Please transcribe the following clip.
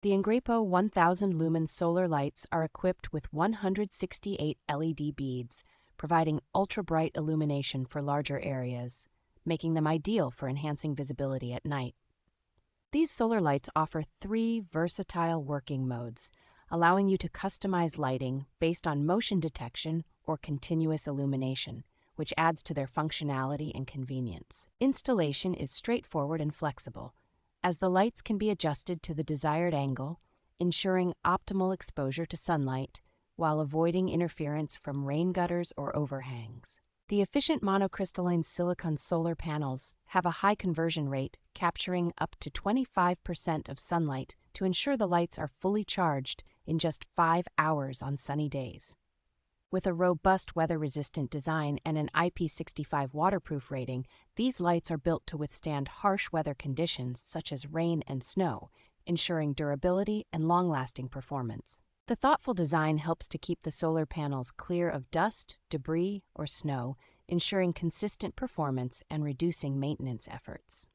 The Engrepo 1000 lumen solar lights are equipped with 168 LED beads, providing ultra-bright illumination for larger areas, making them ideal for enhancing visibility at night. These solar lights offer 3 versatile working modes, allowing you to customize lighting based on motion detection or continuous illumination, which adds to their functionality and convenience. Installation is straightforward and flexible, as the lights can be adjusted to the desired angle, ensuring optimal exposure to sunlight while avoiding interference from rain gutters or overhangs. The efficient monocrystalline silicon solar panels have a high conversion rate, capturing up to 25% of sunlight to ensure the lights are fully charged in just 5 hours on sunny days. With a robust weather-resistant design and an IP65 waterproof rating, these lights are built to withstand harsh weather conditions such as rain and snow, ensuring durability and long-lasting performance. The thoughtful design helps to keep the solar panels clear of dust, debris, or snow, ensuring consistent performance and reducing maintenance efforts.